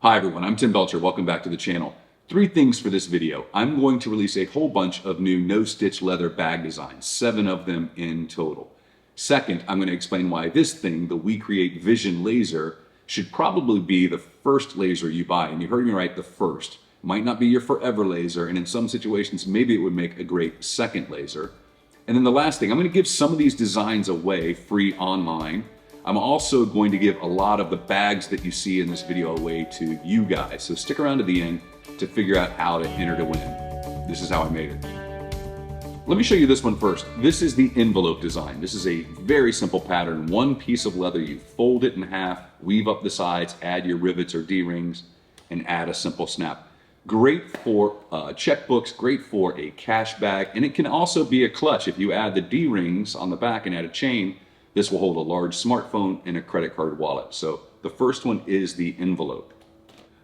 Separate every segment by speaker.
Speaker 1: Hi everyone, I'm Tim Belcher. Welcome back to the channel. Three things for this video. I'm going to release a whole bunch of new no-stitch leather bag designs, 7 of them in total. Second, I'm going to explain why this thing, the WeCreat Vision Laser, should probably be the first laser you buy. And you heard me right, the first. Might not be your forever laser, and in some situations, maybe it would make a great second laser. And then the last thing, I'm going to give some of these designs away free online. I'm also going to give a lot of the bags that you see in this video away to you guys. So stick around to the end to figure out how to enter to win. This is how I made it. Let me show you this one first. This is the envelope design. This is a very simple pattern. One piece of leather, you fold it in half, weave up the sides, add your rivets or D-rings, and add a simple snap. Great for checkbooks, great for a cash bag, and it can also be a clutch. If you add the D-rings on the back and add a chain, this will hold a large smartphone and a credit card wallet. So the first one is the envelope.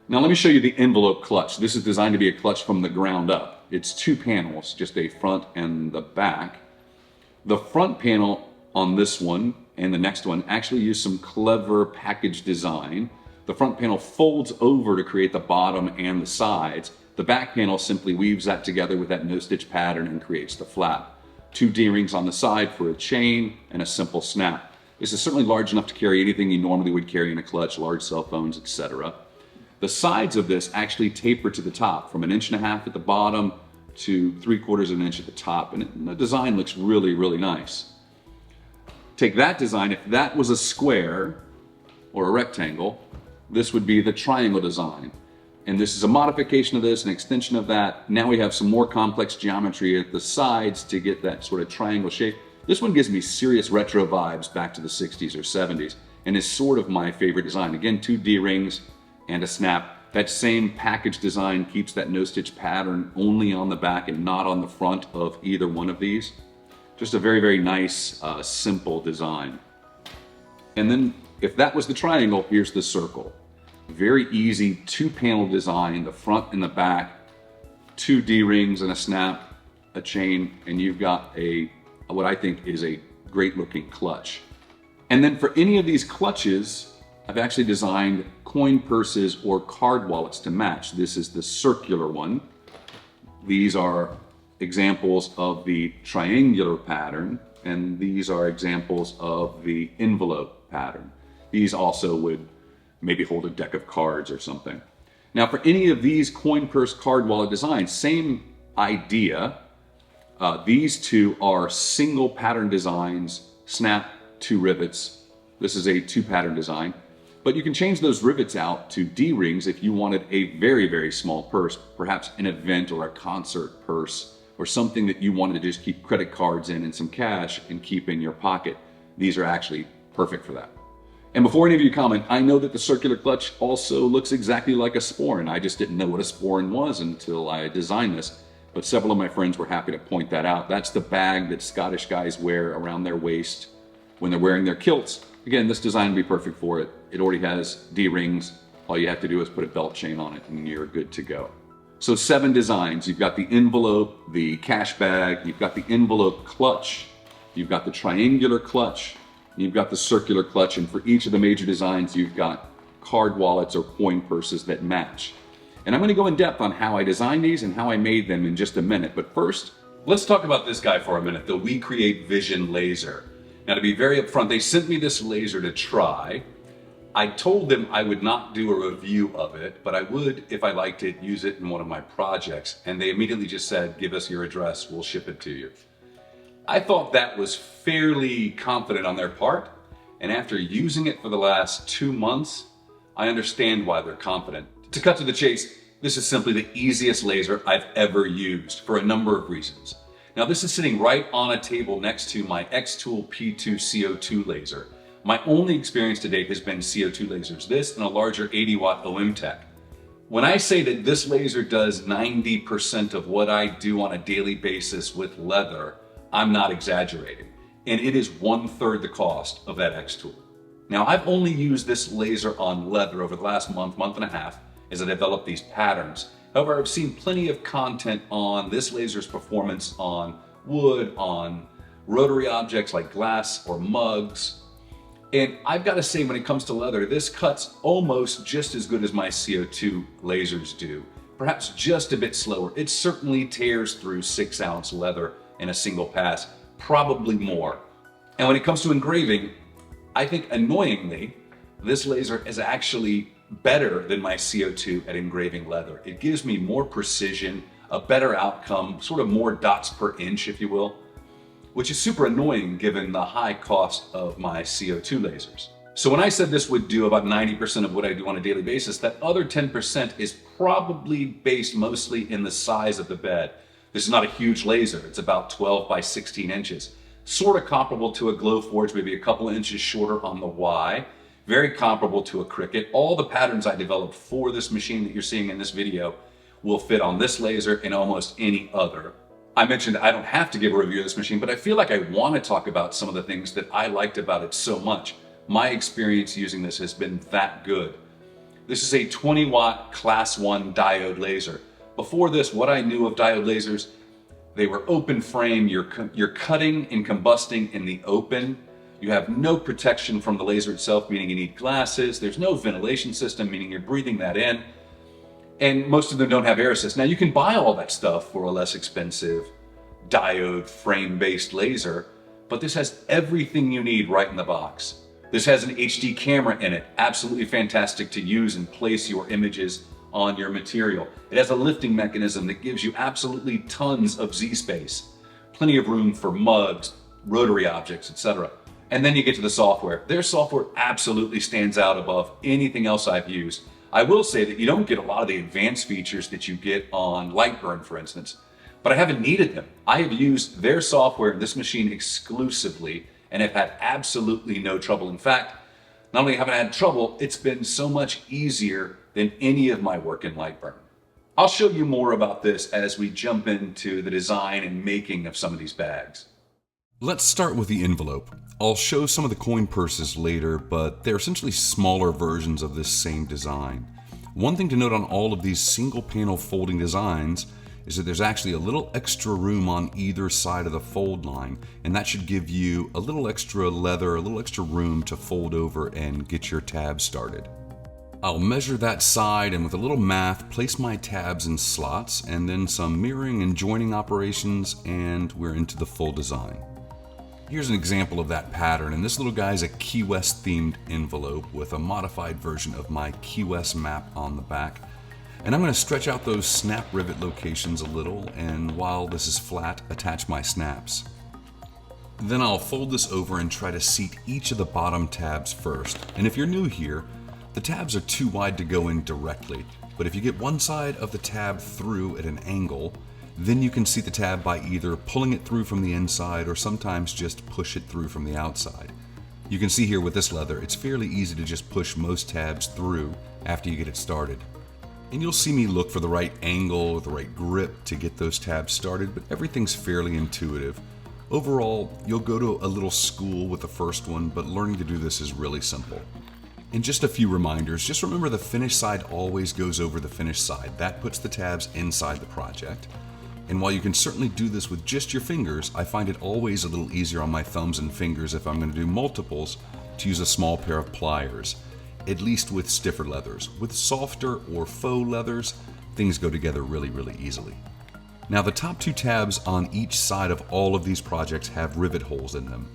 Speaker 1: Now let me show you the envelope clutch. This is designed to be a clutch from the ground up. It's 2 panels, just a front and the back. The front panel on this one and the next one actually use some clever package design. The front panel folds over to create the bottom and the sides. The back panel simply weaves that together with that no-stitch pattern and creates the flap. 2 D-rings on the side for a chain and a simple snap. This is certainly large enough to carry anything you normally would carry in a clutch, large cell phones, etc. The sides of this actually taper to the top from 1.5 inches at the bottom to 3/4 of an inch at the top, and the design looks really, really nice. Take that design, if that was a square or a rectangle, this would be the triangle design. And this is a modification of this, an extension of that. Now we have some more complex geometry at the sides to get that sort of triangle shape. This one gives me serious retro vibes back to the 60s or 70s and is sort of my favorite design. Again, 2 D-rings and a snap. That same package design keeps that no-stitch pattern only on the back and not on the front of either one of these. Just a very, very nice, simple design. And then if that was the triangle, here's the circle. Very easy 2-panel design, the front and the back, 2 D-rings and a snap, a chain, and you've got what I think is a great looking clutch. And then for any of these clutches, I've actually designed coin purses or card wallets to match. This is the circular one. These are examples of the triangular pattern, and these are examples of the envelope pattern. These also would maybe hold a deck of cards or something. Now for any of these coin purse card wallet designs, same idea. These 2 are single pattern designs, snap, 2 rivets. This is a 2 pattern design, but you can change those rivets out to D-rings if you wanted a very, very small purse, perhaps an event or a concert purse, or something that you wanted to just keep credit cards in and some cash and keep in your pocket. These are actually perfect for that. And before any of you comment, I know that the circular clutch also looks exactly like a sporran. I just didn't know what a sporran was until I designed this, but several of my friends were happy to point that out. That's the bag that Scottish guys wear around their waist when they're wearing their kilts. Again, this design would be perfect for it. It already has D-rings. All you have to do is put a belt chain on it and you're good to go. So 7 designs. You've got the envelope, the cash bag, you've got the envelope clutch, you've got the triangular clutch, you've got the circular clutch, and for each of the major designs, you've got card wallets or coin purses that match. And I'm going to go in depth on how I designed these and how I made them in just a minute. But first, let's talk about this guy for a minute, the WeCreat Vision Laser. Now to be very upfront, they sent me this laser to try. I told them I would not do a review of it, but I would, if I liked it, use it in one of my projects. And they immediately just said, give us your address, we'll ship it to you. I thought that was fairly confident on their part, and after using it for the last 2 months, I understand why they're confident. To cut to the chase, this is simply the easiest laser I've ever used for a number of reasons. Now this is sitting right on a table next to my X-Tool P2 CO2 laser. My only experience to date has been CO2 lasers, this and a larger 80-watt OM Tech. When I say that this laser does 90% of what I do on a daily basis with leather, I'm not exaggerating, and it is 1/3 the cost of that X-Tool. Now I've only used this laser on leather over the last month and a half as I developed these patterns. However, I've seen plenty of content on this laser's performance on wood, on rotary objects like glass or mugs. And I've got to say, when it comes to leather, this cuts almost just as good as my CO2 lasers do. Perhaps just a bit slower. It certainly tears through 6-ounce leather in a single pass, probably more. And when it comes to engraving, I think annoyingly, this laser is actually better than my CO2 at engraving leather. It gives me more precision, a better outcome, sort of more dots per inch, if you will, which is super annoying given the high cost of my CO2 lasers. So when I said this would do about 90% of what I do on a daily basis, that other 10% is probably based mostly in the size of the bed. This is not a huge laser. It's about 12 by 16 inches. Sort of comparable to a Glowforge, maybe a couple of inches shorter on the Y. Very comparable to a Cricut. All the patterns I developed for this machine that you're seeing in this video will fit on this laser and almost any other. I mentioned I don't have to give a review of this machine, but I feel like I want to talk about some of the things that I liked about it so much. My experience using this has been that good. This is a 20-watt class 1 diode laser. Before this, what I knew of diode lasers, they were open frame. You're cutting and combusting in the open. You have no protection from the laser itself, meaning you need glasses. There's no ventilation system, meaning you're breathing that in. And most of them don't have air assist. Now you can buy all that stuff for a less expensive diode frame-based laser, but this has everything you need right in the box. This has an HD camera in it, absolutely fantastic to use and place your images on your material. It has a lifting mechanism that gives you absolutely tons of Z-space, plenty of room for mugs, rotary objects, etc. And then you get to the software. Their software absolutely stands out above anything else I've used. I will say that you don't get a lot of the advanced features that you get on Lightburn, for instance, but I haven't needed them. I have used their software in this machine exclusively and have had absolutely no trouble. In fact, not only haven't I had trouble, it's been so much easier than any of my work in Lightburn. I'll show you more about this as we jump into the design and making of some of these bags.
Speaker 2: Let's start with the envelope. I'll show some of the coin purses later, but they're essentially smaller versions of this same design. One thing to note on all of these single panel folding designs is that there's actually a little extra room on either side of the fold line, and that should give you a little extra leather, a little extra room to fold over and get your tabs started. I'll measure that side and with a little math place my tabs in slots, and then some mirroring and joining operations, and we're into the full design. Here's an example of that pattern, and this little guy is a Key West themed envelope with a modified version of my Key West map on the back. And I'm going to stretch out those snap rivet locations a little, and while this is flat, attach my snaps. Then I'll fold this over and try to seat each of the bottom tabs first. And if you're new here, the tabs are too wide to go in directly, but if you get one side of the tab through at an angle, then you can seat the tab by either pulling it through from the inside or sometimes just push it through from the outside. You can see here with this leather, it's fairly easy to just push most tabs through after you get it started. And you'll see me look for the right angle, the right grip to get those tabs started, but everything's fairly intuitive. Overall, you'll go to a little school with the first one, but learning to do this is really simple. And just a few reminders, just remember the finished side always goes over the finished side. That puts the tabs inside the project. And while you can certainly do this with just your fingers, I find it always a little easier on my thumbs and fingers if I'm going to do multiples to use a small pair of pliers, at least with stiffer leathers. With softer or faux leathers, things go together really, really easily. Now the top two tabs on each side of all of these projects have rivet holes in them.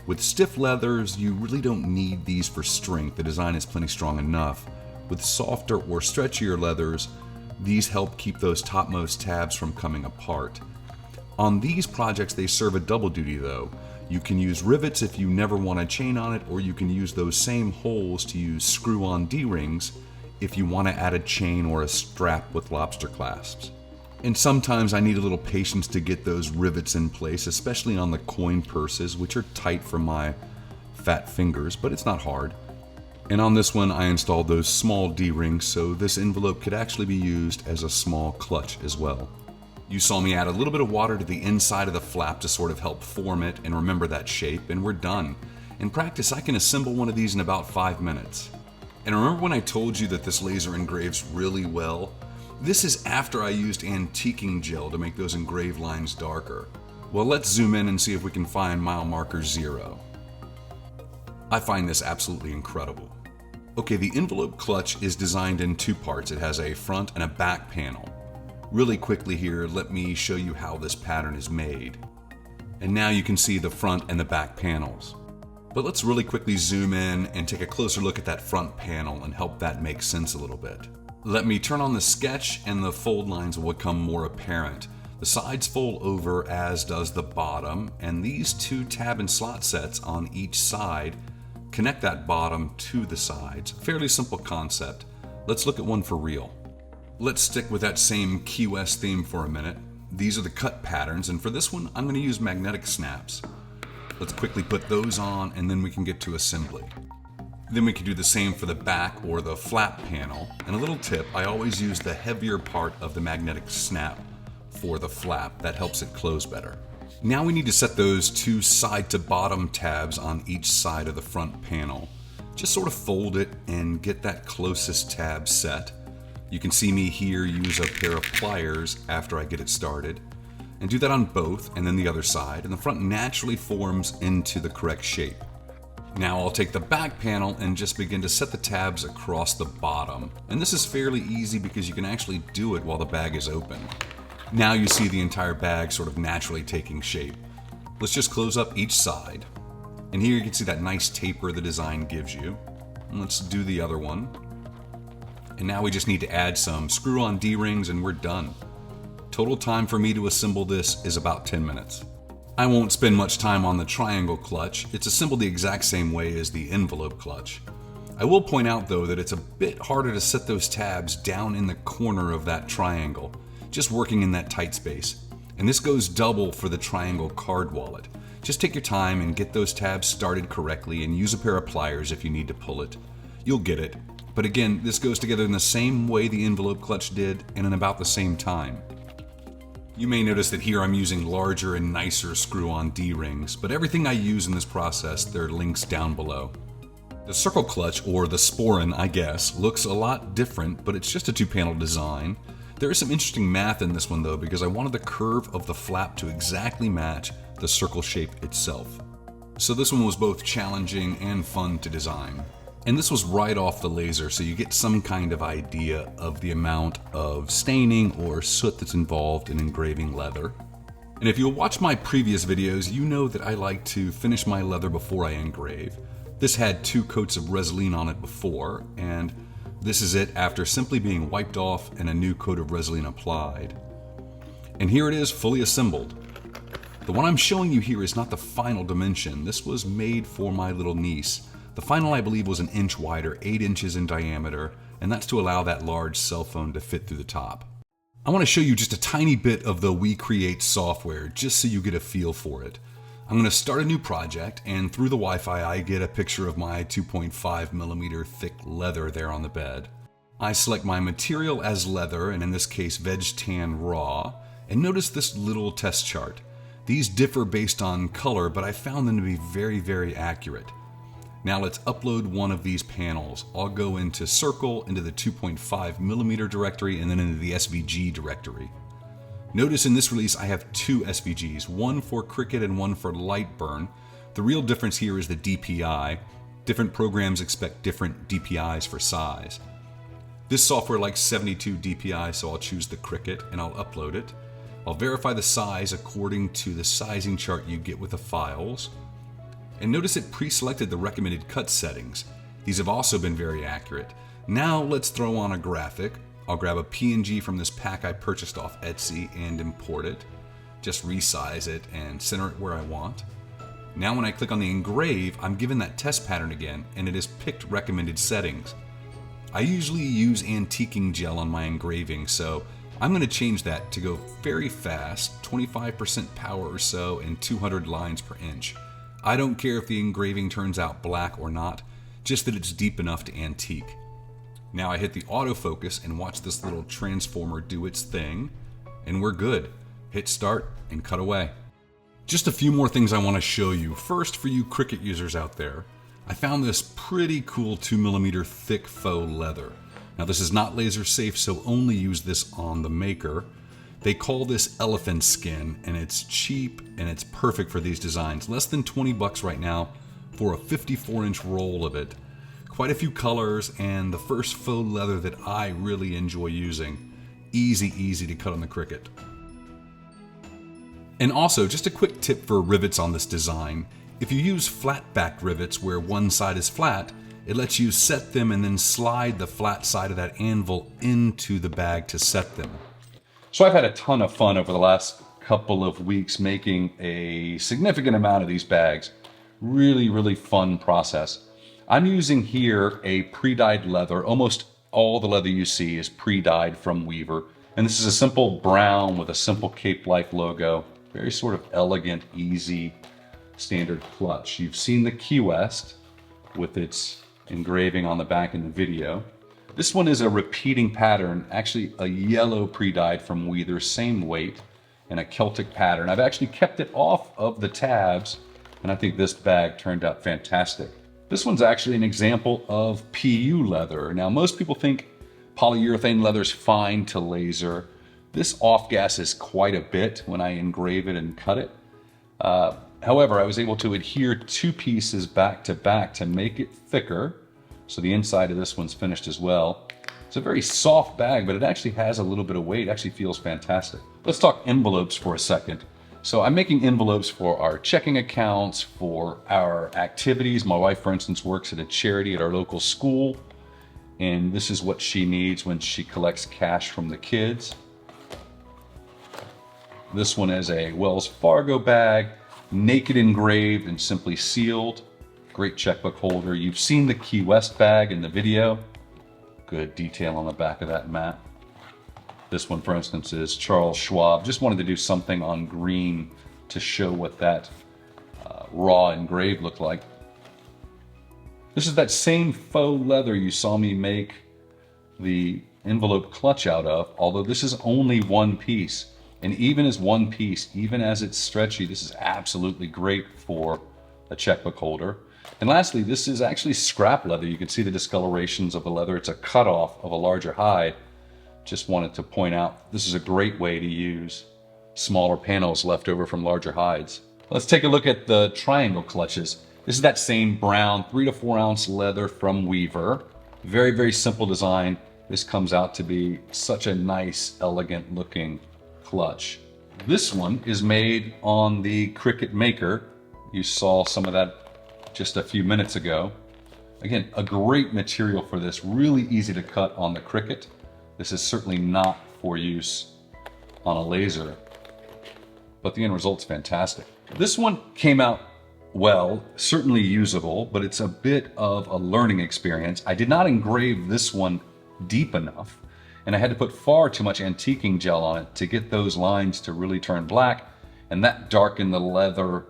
Speaker 2: With stiff leathers, you really don't need these for strength. The design is plenty strong enough. With softer or stretchier leathers, these help keep those topmost tabs from coming apart. On these projects, they serve a double duty though. You can use rivets if you never want a chain on it, or you can use those same holes to use screw-on D-rings if you want to add a chain or a strap with lobster clasps. And sometimes I need a little patience to get those rivets in place, especially on the coin purses, which are tight for my fat fingers, but it's not hard. And on this one, I installed those small D-rings, so this envelope could actually be used as a small clutch as well. You saw me add a little bit of water to the inside of the flap to sort of help form it and remember that shape, and we're done. In practice, I can assemble one of these in about 5 minutes. And remember when I told you that this laser engraves really well? This is after I used antiquing gel to make those engraved lines darker. Well, let's zoom in and see if we can find mile marker 0. I find this absolutely incredible. Okay, the envelope clutch is designed in two parts. It has a front and a back panel. Really quickly here, let me show you how this pattern is made. And now you can see the front and the back panels. But let's really quickly zoom in and take a closer look at that front panel and help that make sense a little bit. Let me turn on the sketch and the fold lines will become more apparent. The sides fold over as does the bottom, and these two tab and slot sets on each side connect that bottom to the sides. Fairly simple concept. Let's look at one for real. Let's stick with that same Key West theme for a minute. These are the cut patterns, and for this one, I'm going to use magnetic snaps. Let's quickly put those on, and then we can get to assembly. Then we can do the same for the back or the flap panel. And a little tip, I always use the heavier part of the magnetic snap for the flap. That helps it close better. Now we need to set those two side to bottom tabs on each side of the front panel. Just sort of fold it and get that closest tab set. You can see me here use a pair of pliers after I get it started. And do that on both and then the other side, and the front naturally forms into the correct shape. Now I'll take the back panel and just begin to set the tabs across the bottom. And this is fairly easy because you can actually do it while the bag is open. Now you see the entire bag sort of naturally taking shape. Let's just close up each side. And here you can see that nice taper the design gives you. And let's do the other one. And now we just need to add some screw-on D-rings and we're done. Total time for me to assemble this is about 10 minutes. I won't spend much time on the triangle clutch. It's assembled the exact same way as the envelope clutch. I will point out though that it's a bit harder to set those tabs down in the corner of that triangle, just working in that tight space. And this goes double for the triangle card wallet. Just take your time and get those tabs started correctly and use a pair of pliers if you need to pull it. You'll get it. But again, this goes together in the same way the envelope clutch did and in about the same time. You may notice that here I'm using larger and nicer screw-on D-rings, but everything I use in this process, there are links down below. The circle clutch, or the sporran I guess, looks a lot different, but it's just a two-panel design. There is some interesting math in this one though, because I wanted the curve of the flap to exactly match the circle shape itself. So this one was both challenging and fun to design. And this was right off the laser, so you get some kind of idea of the amount of staining or soot that's involved in engraving leather. And if you'll watch my previous videos, you know that I like to finish my leather before I engrave. This had 2 coats of Resolene on it before, and this is it after simply being wiped off and a new coat of Resolene applied. And here it is, fully assembled. The one I'm showing you here is not the final dimension. This was made for my little niece. The final, I believe, was 1 inch wider, 8 inches in diameter, and that's to allow that large cell phone to fit through the top. I want to show you just a tiny bit of the WeCreat software, just so you get a feel for it. I'm going to start a new project, and through the Wi-Fi I get a picture of my 2.5mm thick leather there on the bed. I select my material as leather, and in this case veg tan raw, and notice this little test chart. These differ based on color, but I found them to be very, very accurate. Now let's upload one of these panels. I'll go into Circle, into the 2.5mm directory, and then into the SVG directory. Notice in this release I have 2 SVGs, one for Cricut and one for Lightburn. The real difference here is the DPI. Different programs expect different DPIs for size. This software likes 72 DPI, so I'll choose the Cricut and I'll upload it. I'll verify the size according to the sizing chart you get with the files. And notice it pre-selected the recommended cut settings. These have also been very accurate. Now let's throw on a graphic. I'll grab a PNG from this pack I purchased off Etsy and import it. Just resize it and center it where I want. Now when I click on the engrave, I'm given that test pattern again and it has picked recommended settings. I usually use antiquing gel on my engraving, so I'm going to change that to go very fast, 25% power or so and 200 lines per inch. I don't care if the engraving turns out black or not, just that it's deep enough to antique. Now I hit the autofocus and watch this little transformer do its thing, and we're good. Hit start and cut away. Just a few more things I want to show you. First, for you Cricut users out there, I found this pretty cool 2mm thick faux leather. Now this is not laser safe, so only use this on the Maker. They call this elephant skin, and it's cheap and it's perfect for these designs. Less than 20 bucks right now for a 54-inch roll of it. Quite a few colors, and the first faux leather that I really enjoy using. Easy to cut on the Cricut. And also, just a quick tip for rivets on this design. If you use flat back rivets where one side is flat, it lets you set them and then slide the flat side of that anvil into the bag to set them. So I've had a ton of fun over the last couple of weeks making a significant amount of these bags. Really fun process. I'm using here a pre-dyed leather. Almost all the leather you see is pre-dyed from Weaver. And this is a simple brown with a simple Cape Life logo. Very sort of elegant, easy, standard clutch. You've seen the Key West with its engraving on the back in the video. This one is a repeating pattern, actually a yellow pre-dyed from Weaver, same weight, and a Celtic pattern. I've actually kept it off of the tabs, and I think this bag turned out fantastic. This one's actually an example of PU leather. Now, most people think polyurethane leather is fine to laser. This off-gases quite a bit when I engrave it and cut it. However, I was able to adhere two pieces back to back to make it thicker. So the inside of this one's finished as well. It's a very soft bag, but it actually has a little bit of weight. It actually feels fantastic. Let's talk envelopes for a second. So I'm making envelopes for our checking accounts, for our activities. My wife, for instance, works at a charity at our local school, and this is what she needs when she collects cash from the kids. This one is a Wells Fargo bag, naked engraved and simply sealed. Great checkbook holder. You've seen the Key West bag in the video. Good detail on the back of that mat. This one, for instance, is Charles Schwab. Just wanted to do something on green to show what that raw engraved looked like. This is that same faux leather you saw me make the envelope clutch out of, although this is only one piece. And even as one piece, even as it's stretchy, this is absolutely great for a checkbook holder. And lastly, this is actually scrap leather. You can see the discolorations of the leather. It's a cutoff of a larger hide. Just wanted to point out, this is a great way to use smaller panels left over from larger hides. Let's take a look at the triangle clutches. This is that same brown 3 to 4 ounce leather from Weaver. Very simple design. This comes out to be such a nice, elegant looking clutch. This one is made on the Cricut Maker. You saw some of that just a few minutes ago. Again, a great material for this, really easy to cut on the Cricut. This is certainly not for use on a laser, but the end result's fantastic. This one came out well, certainly usable, but it's a bit of a learning experience. I did not engrave this one deep enough, and I had to put far too much antiquing gel on it to get those lines to really turn black, and that darkened the leather,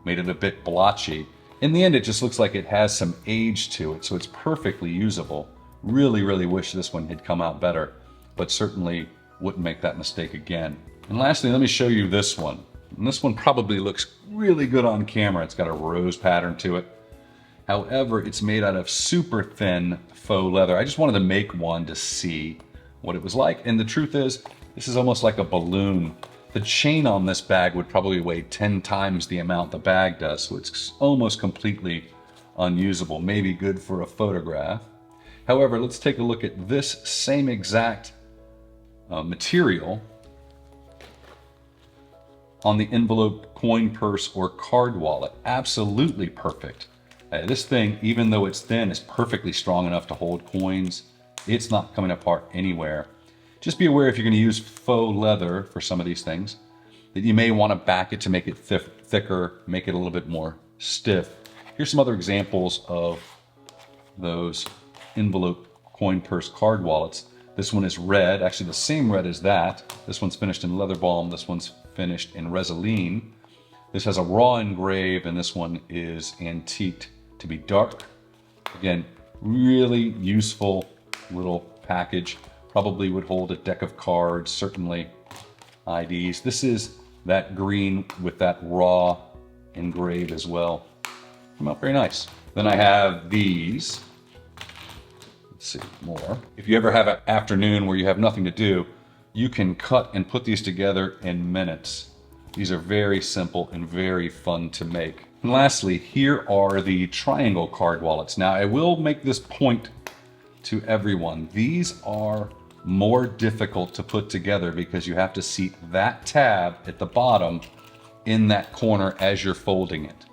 Speaker 2: made it a bit blotchy. In the end, it just looks like it has some age to it, so it's perfectly usable. Really wish this one had come out better, but certainly wouldn't make that mistake again. And lastly, let me show you this one. And this one probably looks really good on camera. It's got a rose pattern to it. However, it's made out of super thin faux leather. I just wanted to make one to see what it was like. And the truth is, this is almost like a balloon. The chain on this bag would probably weigh 10 times the amount the bag does, so it's almost completely unusable, maybe good for a photograph. However, let's take a look at this same exact material on the envelope, coin purse, or card wallet. Absolutely perfect. This thing, even though it's thin, is perfectly strong enough to hold coins. It's not coming apart anywhere. Just be aware if you're going to use faux leather for some of these things, that you may want to back it to make it thicker, make it a little bit more stiff. Here's some other examples of those envelope, coin purse, card wallets. This one is red, actually the same red as that. This one's finished in leather balm, this one's finished in Resolene. This has a raw engrave, and this one is antiqued to be dark. Again, really useful little package. Probably would hold a deck of cards, certainly IDs. This is that green with that raw engrave as well. Come out very nice. Then I have these. Let's see, more. If you ever have an afternoon where you have nothing to do, you can cut and put these together in minutes. These are very simple and very fun to make. And lastly, here are the triangle card wallets. Now, I will make this point to everyone. These are more difficult to put together because you have to seat that tab at the bottom in that corner as you're folding it.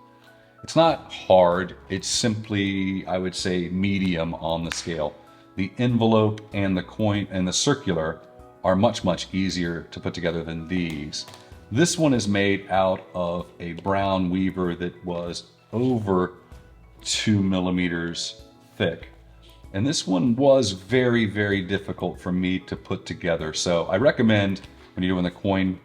Speaker 2: It's not hard, it's simply, I would say, medium on the scale. The envelope and the coin and the circular are much, much easier to put together than these. This one is made out of a brown weaver that was over 2 millimeters thick. And this one was very, very difficult for me to put together. So I recommend when you're doing the coin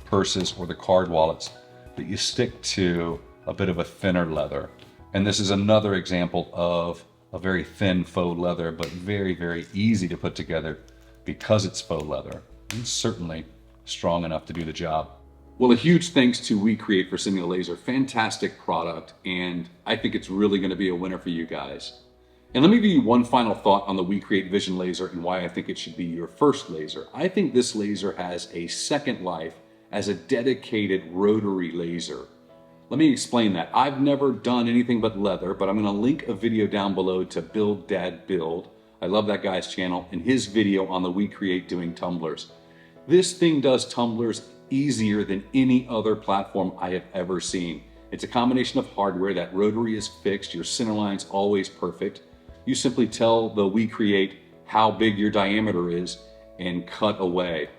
Speaker 2: purses or the card wallets that you stick to a bit of a thinner leather. And this is another example of a very thin faux leather, but very, very easy to put together because it's faux leather and certainly strong enough to do the job.
Speaker 1: Well, a huge thanks to WeCreat for sending a laser. Fantastic product, and I think it's really going to be a winner for you guys. And let me give you one final thought on the WeCreat Vision laser and why I think it should be your first laser. I think this laser has a second life as a dedicated rotary laser. Let me explain that. I've never done anything but leather, but I'm going to link a video down below to Build Dad Build. I love that guy's channel and his video on the WeCreat doing tumblers. This thing does tumblers easier than any other platform I have ever seen. It's a combination of hardware. That rotary is fixed, your center line's always perfect. You simply tell the WeCreat how big your diameter is and cut away.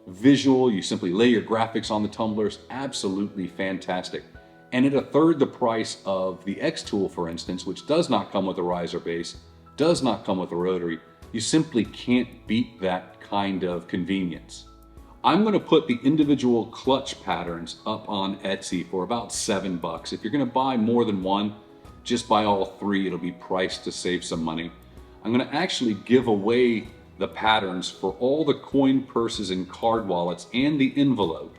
Speaker 1: Visual, you simply lay your graphics on the tumblers, absolutely fantastic. And at a third the price of the X tool, for instance, which does not come with a riser base, does not come with a rotary, you simply can't beat that kind of convenience. I'm going to put the individual clutch patterns up on Etsy for about $7. If you're going to buy more than one, just buy all three. It'll be priced to save some money. I'm going to actually give away the patterns for all the coin purses and card wallets and the envelope.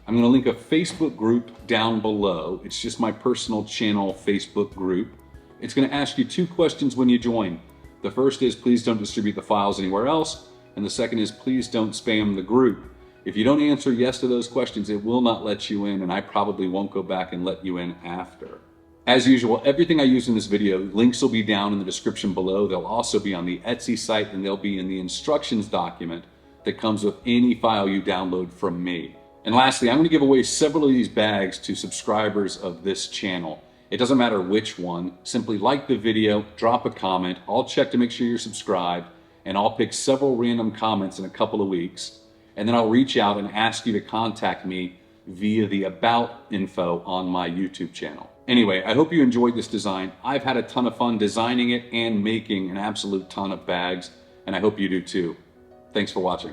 Speaker 1: I'm going to link a Facebook group down below. It's just my personal channel Facebook group. It's going to ask you 2 questions when you join. The first is, please don't distribute the files anywhere else. And the second is, please don't spam the group. If you don't answer yes to those questions, it will not let you in, and I probably won't go back and let you in after. As usual, everything I use in this video, links will be down in the description below. They'll also be on the Etsy site, and they'll be in the instructions document that comes with any file you download from me. And lastly, I'm going to give away several of these bags to subscribers of this channel. It doesn't matter which one. Simply like the video, drop a comment. I'll check to make sure you're subscribed, and I'll pick several random comments in a couple of weeks. And then I'll reach out and ask you to contact me via the About info on my YouTube channel. Anyway, I hope you enjoyed this design. I've had a ton of fun designing it and making an absolute ton of bags, and I hope you do too. Thanks for watching.